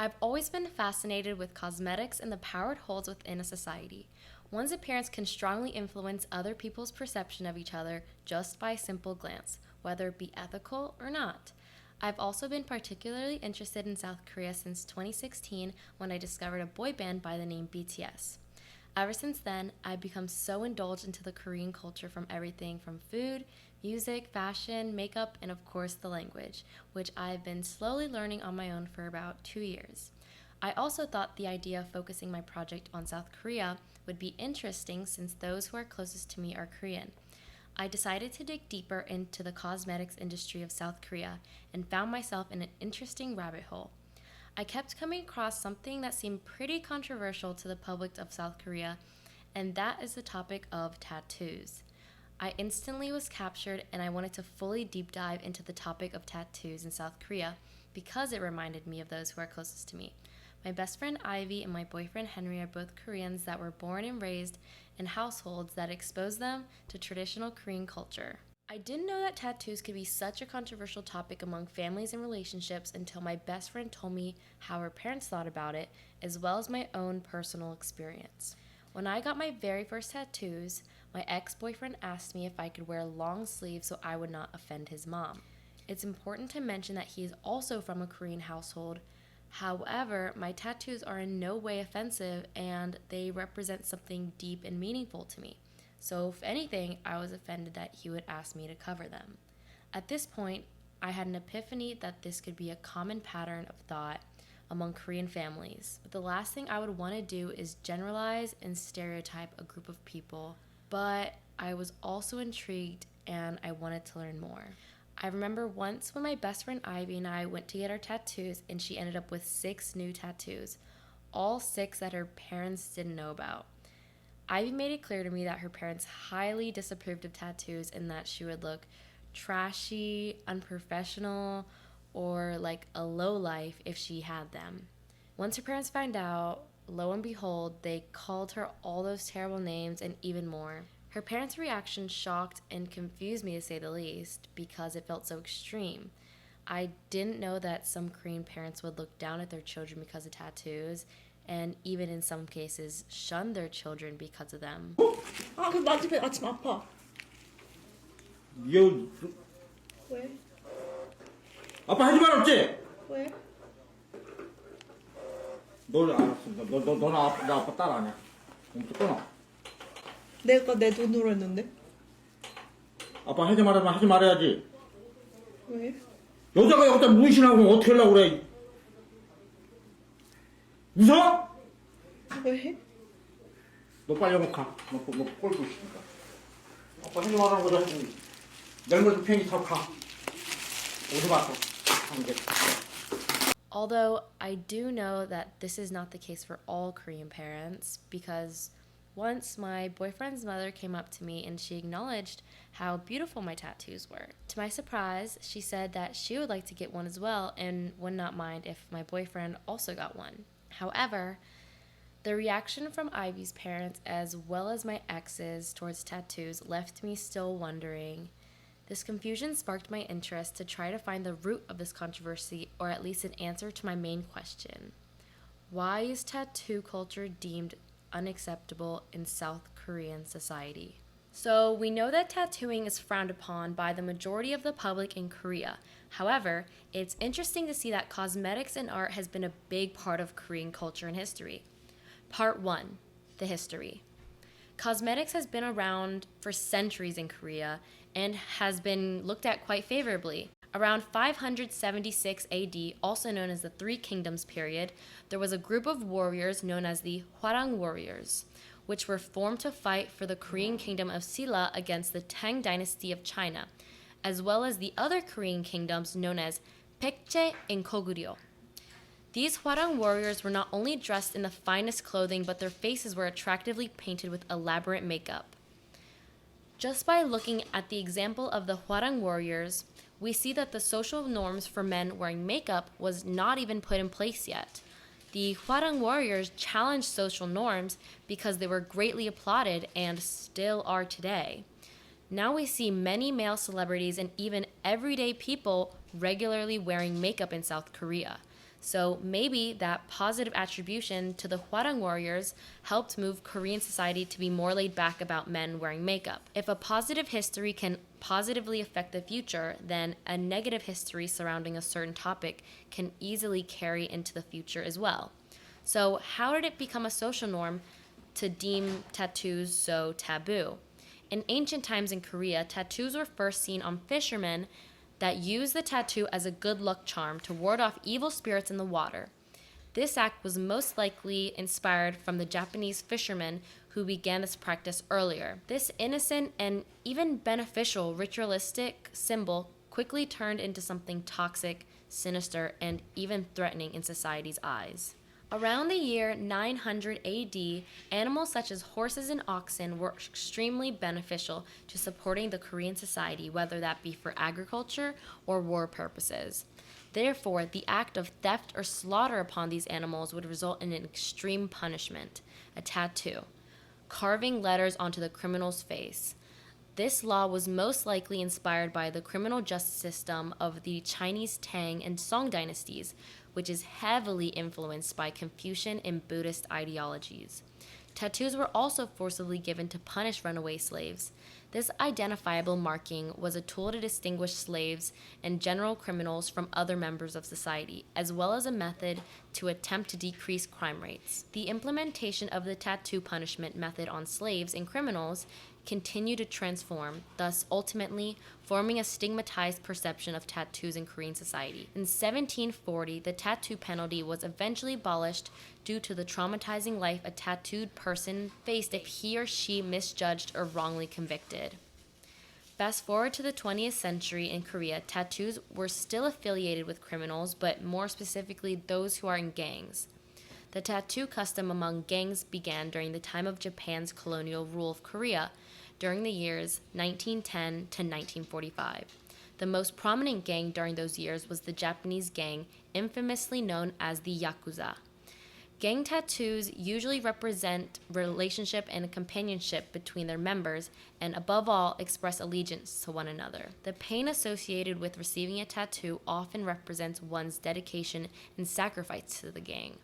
I've always been fascinated with cosmetics and the power it holds within a society. One's appearance can strongly influence other people's perception of each other just by a simple glance, whether it be ethical or not. I've also been particularly interested in South Korea since 2016 when I discovered a boy band by the name BTS. Ever since then, I've become so indulged into the Korean culture from everything from food, music, fashion, makeup, and of course the language, which I've been slowly learning on my own for about 2 years. I also thought the idea of focusing my project on South Korea would be interesting since those who are closest to me are Korean. I decided to dig deeper into the cosmetics industry of South Korea and found myself in an interesting rabbit hole. I kept coming across something that seemed pretty controversial to the public of South Korea, and that is the topic of tattoos. I instantly was captured and I wanted to fully deep dive into the topic of tattoos in South Korea because it reminded me of those who are closest to me. My best friend Ivy and my boyfriend Henry are both Koreans that were born and raised in households that exposed them to traditional Korean culture. I didn't know that tattoos could be such a controversial topic among families and relationships until my best friend told me how her parents thought about it, as well as my own personal experience. When I got my very first tattoos, my ex-boyfriend asked me if I could wear long sleeves so I would not offend his mom. It's important to mention that he is also from a Korean household. However, my tattoos are in no way offensive and they represent something deep and meaningful to me. So if anything, I was offended that he would ask me to cover them. At this point, I had an epiphany that this could be a common pattern of thought among Korean families. But the last thing I would want to do is generalize and stereotype a group of people. But I was also intrigued and I wanted to learn more. I remember once when my best friend Ivy and I went to get our tattoos and she ended up with 6 new tattoos, all 6 that her parents didn't know about. Ivy made it clear to me that her parents highly disapproved of tattoos and that she would look trashy, unprofessional, or like a lowlife if she had them. Once her parents found out, lo and behold, they called her all those terrible names and even more. Her parents' reaction shocked and confused me to say the least because it felt so extreme. I didn't know that some Korean parents would look down at their children because of tattoos and even in some cases shun their children because of them. 아, 그 만지면 아침 아파. 여, 왜? 아빠 하지 말 없지? 왜? 너 알았어. 너는 나 아빠 딸 아니야. 그럼 또 끊어. 내가 내 돈으로 했는데? 아빠 하지 말아면 하지 말아야지. 왜? 여자가 여기다 문신하고 어떻게 하려고 그래? 웃어? 왜? 너 빨리 한번 가. 너 꼴보고 있으니까. 아빠 하지 말라는 거다 해주니. 내일 모레 비행기 타고 가. 오지 마서. 하면 돼. Although I do know that this is not the case for all Korean parents because once my boyfriend's mother came up to me and she acknowledged how beautiful my tattoos were. To my surprise, she said that she would like to get one as well and would not mind if my boyfriend also got one. However, the reaction from Ivy's parents as well as my ex's towards tattoos left me still wondering. This confusion sparked my interest to try to find the root of this controversy or at least an answer to my main question. Why is tattoo culture deemed unacceptable in South Korean society? So we know that tattooing is frowned upon by the majority of the public in Korea. However, it's interesting to see that cosmetics and art has been a big part of Korean culture and history. Part 1. The history. Cosmetics has been around for centuries in Korea and has been looked at quite favorably. Around 576 AD, also known as the Three Kingdoms period, there was a group of warriors known as the Hwarang warriors, which were formed to fight for the Korean kingdom of Silla against the Tang dynasty of China, as well as the other Korean kingdoms known as Baekje and Goguryeo. These Hwarang warriors were not only dressed in the finest clothing, but their faces were attractively painted with elaborate makeup. Just by looking at the example of the Hwarang warriors, we see that the social norms for men wearing makeup was not even put in place yet. The Hwarang warriors challenged social norms because they were greatly applauded and still are today. Now we see many male celebrities and even everyday people regularly wearing makeup in South Korea. So maybe that positive attribution to the Hwarang warriors helped move Korean society to be more laid back about men wearing makeup. If a positive history can positively affect the future, then a negative history surrounding a certain topic can easily carry into the future as well. So how did it become a social norm to deem tattoos so taboo? In ancient times in Korea, tattoos were first seen on fishermen that used the tattoo as a good luck charm to ward off evil spirits in the water. This act was most likely inspired from the Japanese fishermen who began this practice earlier. This innocent and even beneficial ritualistic symbol quickly turned into something toxic, sinister, and even threatening in society's eyes. Around the year 900 AD, animals such as horses and oxen were extremely beneficial to supporting the Korean society, whether that be for agriculture or war purposes. Therefore, the act of theft or slaughter upon these animals would result in an extreme punishment, a tattoo, carving letters onto the criminal's face. This law was most likely inspired by the criminal justice system of the Chinese Tang and Song dynasties, which is heavily influenced by Confucian and Buddhist ideologies. Tattoos were also forcibly given to punish runaway slaves. This identifiable marking was a tool to distinguish slaves and general criminals from other members of society, as well as a method to attempt to decrease crime rates. The implementation of the tattoo punishment method on slaves and criminals continued to transform, thus ultimately forming a stigmatized perception of tattoos in Korean society. In 1740, the tattoo penalty was eventually abolished due to the traumatizing life a tattooed person faced if he or she misjudged or wrongly convicted. Fast forward to the 20th century in Korea, tattoos were still affiliated with criminals, but more specifically those who are in gangs. The tattoo custom among gangs began during the time of Japan's colonial rule of Korea, during the years 1910 to 1945. The most prominent gang during those years was the Japanese gang, infamously known as the Yakuza. Gang tattoos usually represent relationship and companionship between their members and, above all, express allegiance to one another. The pain associated with receiving a tattoo often represents one's dedication and sacrifice to the gang.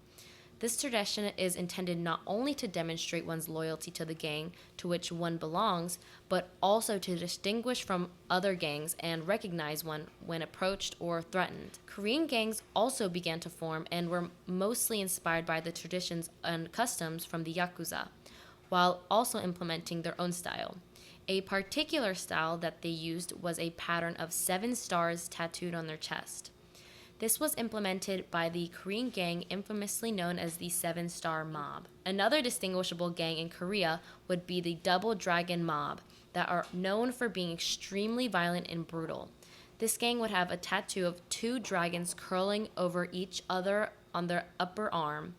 This tradition is intended not only to demonstrate one's loyalty to the gang to which one belongs, but also to distinguish from other gangs and recognize one when approached or threatened. Korean gangs also began to form and were mostly inspired by the traditions and customs from the Yakuza, while also implementing their own style. A particular style that they used was a pattern of 7 stars tattooed on their chest. This was implemented by the Korean gang infamously known as the 7-Star Mob. Another distinguishable gang in Korea would be the Double Dragon Mob, that are known for being extremely violent and brutal. This gang would have a tattoo of 2 dragons curling over each other on their upper arm.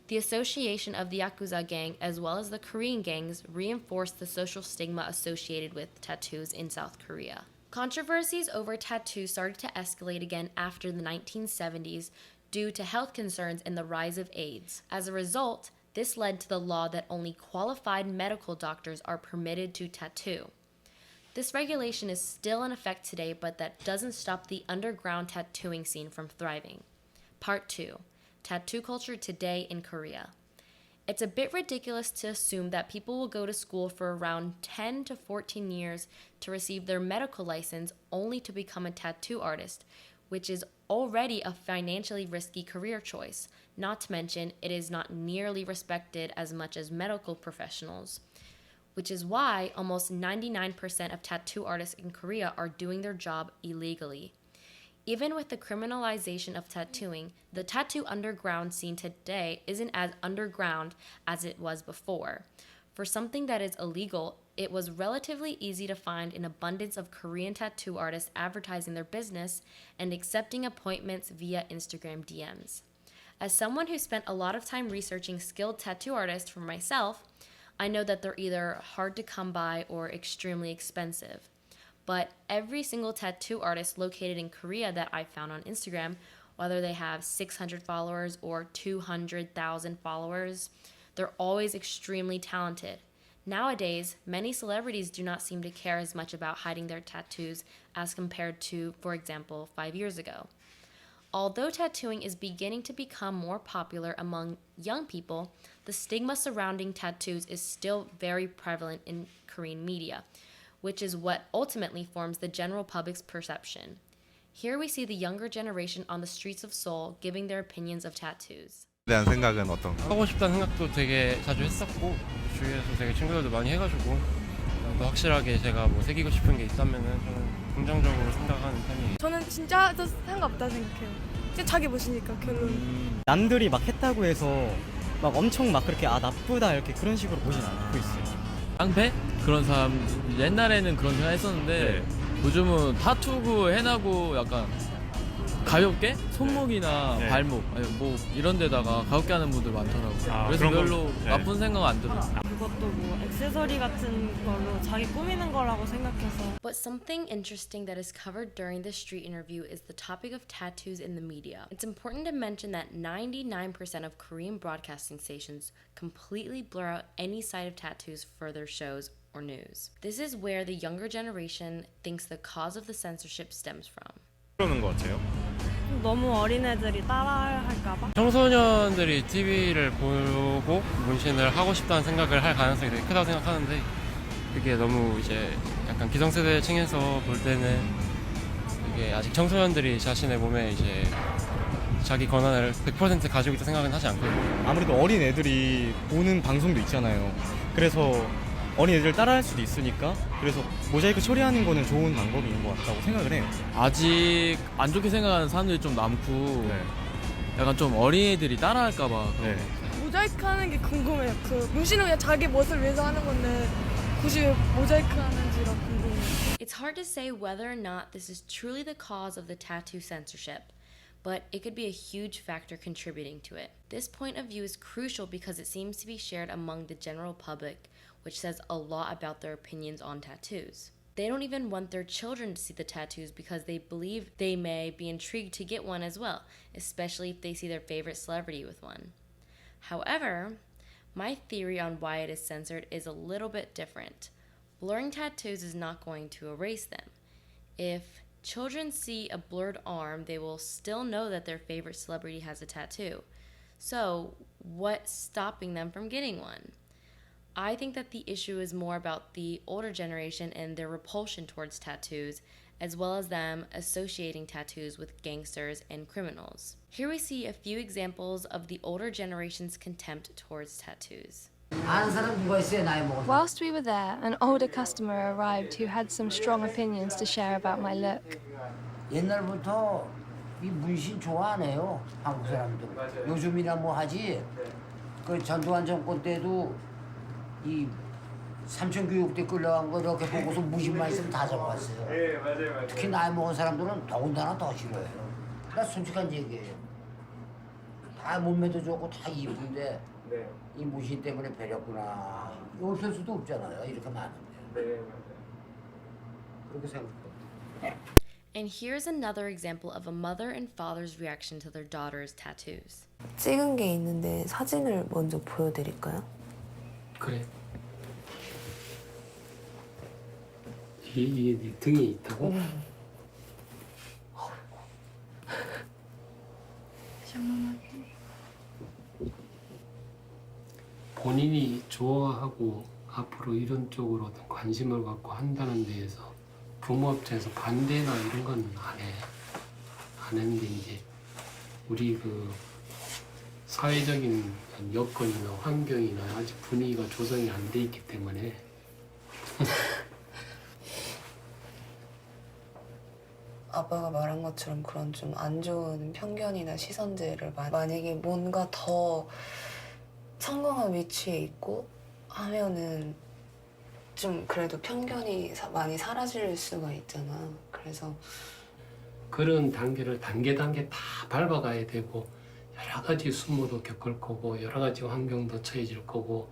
The association of the Yakuza gang as well as the Korean gangs reinforced the social stigma associated with tattoos in South Korea. Controversies over tattoos started to escalate again after the 1970s due to health concerns and the rise of AIDS. As a result, this led to the law that only qualified medical doctors are permitted to tattoo. This regulation is still in effect today, but that doesn't stop the underground tattooing scene from thriving. Part 2. Tattoo culture today in Korea. It's a bit ridiculous to assume that people will go to school for around 10 to 14 years to receive their medical license only to become a tattoo artist, which is already a financially risky career choice. Not to mention, it is not nearly respected as much as medical professionals, which is why almost 99% of tattoo artists in Korea are doing their job illegally. Even with the criminalization of tattooing, the tattoo underground scene today isn't as underground as it was before. For something that is illegal, it was relatively easy to find an abundance of Korean tattoo artists advertising their business and accepting appointments via Instagram DMs. As someone who spent a lot of time researching skilled tattoo artists for myself, I know that they're either hard to come by or extremely expensive. But every single tattoo artist located in Korea that I found on Instagram, whether they have 600 followers or 200,000 followers, they're always extremely talented. Nowadays, many celebrities do not seem to care as much about hiding their tattoos as compared to, for example, 5 years ago. Although tattooing is beginning to become more popular among young people, the stigma surrounding tattoos is still very prevalent in Korean media, which is what ultimately forms the general public's perception. Here we see the younger generation on the streets of Seoul giving their opinions of tattoos. 대한 생각은 어떤가? 하고 싶다는 생각도 되게 자주 했었고 주위에서 되게 친구들도 많이 해가지고 더 확실하게 제가 뭐 새기고 싶은 게 있다면은 저는 긍정적으로 생각하는 편이에요. 저는 진짜 상관없다 생각해요. 그냥 자기 몫이니까 결론. 남들이 막 했다고 해서 막 엄청 막 그렇게 아 나쁘다 이렇게 그런 식으로 보진 않고 있어요. 깡패? 그런 사람 옛날에는 그런 생각 했었는데 요즘은 타투고 해나고 약간 가볍게 손목이나 발목 아니 뭐 이런 데다가 가볍게 하는 분들 많더라고요. 그래서 별로 나쁜 생각 안 들어요. 그것도 뭐 액세서리 같은 걸로 자기 꾸미는 거라고 생각해서. But something interesting that is covered during this street interview is the topic of tattoos in the media. It's important to mention that 99% of Korean broadcasting stations completely blur out any sight of tattoos for their shows or news. This is where the younger generation thinks the cause of the censorship stems from. 그러는 것 같아요. 너무 어린애들이 따라할까봐? 청소년들이 TV를 보고 문신을 하고 싶다는 생각을 할 가능성이 되게 크다고 생각하는데 그게 너무 이제 약간 기성세대 층에서 볼 때는 이게 아직 청소년들이 자신의 몸에 이제 자기 권한을 100% 가지고 있다 생각은 하지 않거든요. 아무래도 어린 애들이 보는 방송도 있잖아요. 그래서 어린 애들 따라할 수도 있으니까 그래서 모자이크 처리하는 거는 좋은 방법인 것 같다고 생각을 해요. 아직 안 좋게 생각하는 사람들이 좀 많고 약간 좀 어린애들이 따라할까봐 모자이크 하는 게 궁금해요. 그 문신은 그냥 자기 멋을 위해서 하는 건데 굳이 왜 모자이크 하는지가 궁금해요. It's hard to say whether or not this is truly the cause of the tattoo censorship, but it could be a huge factor contributing to it. This point of view is crucial because it seems to be shared among the general public, which says a lot about their opinions on tattoos. They don't even want their children to see the tattoos because they believe they may be intrigued to get one as well, especially if they see their favorite celebrity with one. However, my theory on why it is censored is a little bit different. Blurring tattoos is not going to erase them. If children see a blurred arm, they will still know that their favorite celebrity has a tattoo. So, what's stopping them from getting one? I think that the issue is more about the older generation and their repulsion towards tattoos, as well as them associating tattoos with gangsters and criminals. Here we see a few examples of the older generation's contempt towards tattoos. Whilst we were there, an older customer arrived who had some strong opinions to share about my look. 옛날부터 이 문신 좋아 안 해요, 한국 사람들. 요즘이나 뭐 하지. 그 전두환 정권 때도 이 삼천 교육대 끌려간 거 이렇게 보고서 문신만 있으면 다 잡아왔어요. 네, 맞아요. 특히 나이 먹은 사람들은 더군다나 더 싫어해요. 나 솔직한 얘기예요. 다 몸매도 좋고 다 이쁜데 이 문신 때문에 배렸구나. 없을 수도 없잖아요. 이렇게 많은데. 네, 맞아요. 그렇게 생각해요. And here's another example of a mother and father's reaction to their daughter's tattoos. 찍은 게 있는데 사진을 먼저 보여드릴까요? 그래. 이게 네 등에 있다고? 본인이 좋아하고 앞으로 이런 쪽으로 어떤 관심을 갖고 한다는 데에서 부모 입장에서 반대나 이런 건 안 해. 안 했는데 이제 우리 그 사회적인 여건이나 환경이나 아직 분위기가 조성이 안 돼 있기 때문에 아빠가 말한 것처럼 그런 좀 안 좋은 편견이나 시선들을 만약에 뭔가 더 성공한 위치에 있고 하면은 좀 그래도 편견이 많이 사라질 수가 있잖아. 그래서 그런 단계를 단계 다 밟아가야 되고 여러 가지 수모도 겪을 거고 여러 가지 환경도 처해질 거고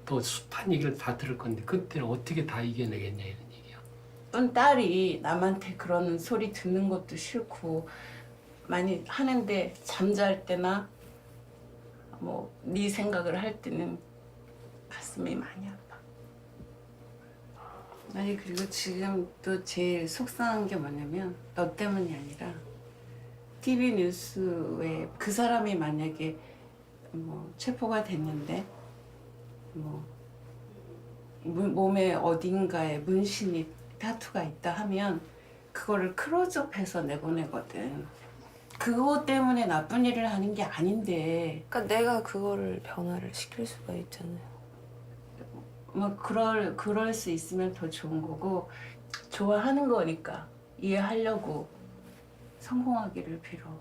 또 숱한 얘기를 다 들을 건데 그때는 어떻게 다 이겨내겠냐 이런 얘기야. 떤 딸이 남한테 그런 소리 듣는 것도 싫고 많이 하는데 잠잘 때나 뭐 네 생각을 할 때는 가슴이 많이 아파. 아니 그리고 지금 또 제일 속상한 게 뭐냐면 너 때문이 아니라 TV 뉴스에 그 사람이 만약에 뭐 체포가 됐는데 뭐 몸에 어딘가에 문신이 타투가 있다 하면 그거를 클로즈업해서 내보내거든. 그거 때문에 나쁜 일을 하는 게 아닌데. 그러니까 내가 그거를 변화를 시킬 수가 있잖아요. 뭐 그럴 수 있으면 더 좋은 거고 좋아하는 거니까 이해하려고 성공하기를 빌어.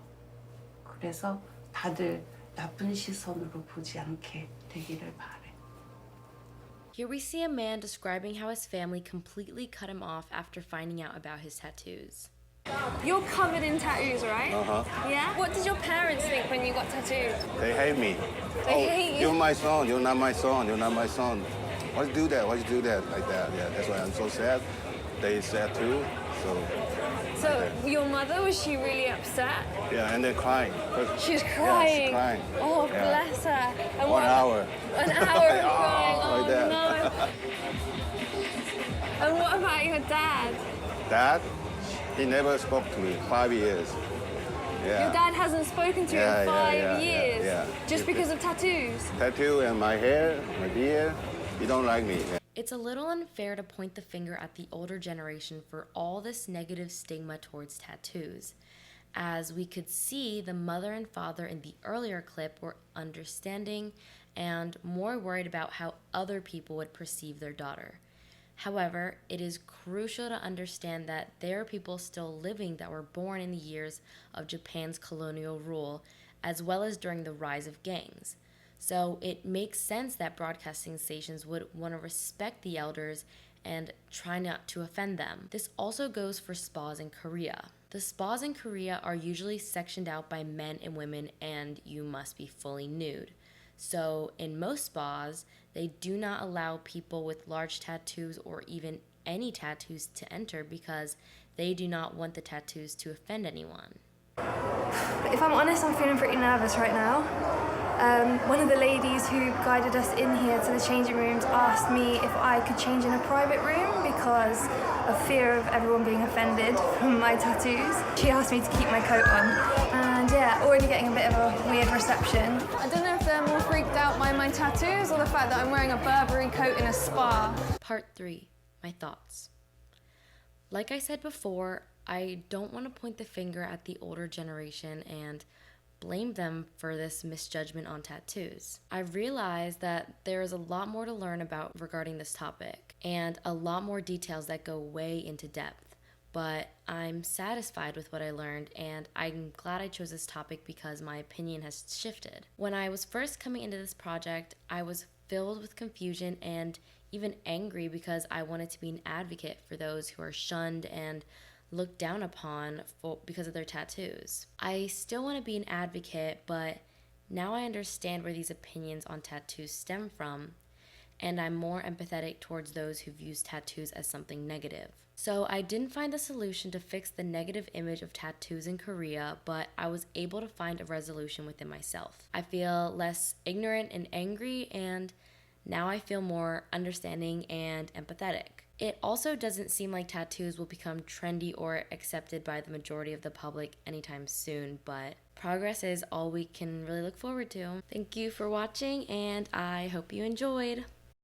그래서 다들 나쁜 시선으로 보지 않게 되기를 바래. Here we see a man describing how his family completely cut him off after finding out about his tattoos. You're covered in tattoos, right? Uh-huh. Yeah? What did your parents think when you got tattooed? They hate me. They hate you? You're my son. You're not my son. You're not my son. Why'd you do that? Why'd you do that? Like that. Yeah, that's why I'm so sad. They sad too. So your mother, was she really upset? Yeah, and they're crying. She's Yeah, crying. she's crying. Oh, Yeah. bless her. And 1 hour. An hour of crying. Oh, like that. no. And what about your dad? Dad, he never spoke to me. 5 years. Yeah. Your dad hasn't spoken to you in 5 years? Yeah. Just because of tattoos? Tattoo and my hair, my beard. He don't like me. It's a little unfair to point the finger at the older generation for all this negative stigma towards tattoos. As we could see, the mother and father in the earlier clip were understanding and more worried about how other people would perceive their daughter. However, it is crucial to understand that there are people still living that were born in the years of Japan's colonial rule, as well as during the rise of gangs. So it makes sense that broadcasting stations would want to respect the elders and try not to offend them. This also goes for spas in Korea. The spas in Korea are usually sectioned out by men and women, and you must be fully nude. So in most spas, they do not allow people with large tattoos or even any tattoos to enter because they do not want the tattoos to offend anyone. If I'm honest, I'm feeling pretty nervous right now. One of the ladies who guided us in here to the changing rooms asked me if I could change in a private room because of fear of everyone being offended from my tattoos. She asked me to keep my coat on. And yeah, already getting a bit of a weird reception. I don't know if they're more freaked out by my tattoos or the fact that I'm wearing a Burberry coat in a spa. Part 3, my thoughts. Like I said before, I don't want to point the finger at the older generation and blame them for this misjudgment on tattoos. I realized that there is a lot more to learn about regarding this topic and a lot more details that go way into depth, but I'm satisfied with what I learned and I'm glad I chose this topic because my opinion has shifted. When I was first coming into this project, I was filled with confusion and even angry because I wanted to be an advocate for those who are shunned and looked down upon because of their tattoos. I still want to be an advocate, but now I understand where these opinions on tattoos stem from, and I'm more empathetic towards those who view tattoos as something negative. So I didn't find the solution to fix the negative image of tattoos in Korea, but I was able to find a resolution within myself. I feel less ignorant and angry, and now I feel more understanding and empathetic. It also doesn't seem like tattoos will become trendy or accepted by the majority of the public anytime soon, but progress is all we can really look forward to. Thank you for watching, and I hope you enjoyed.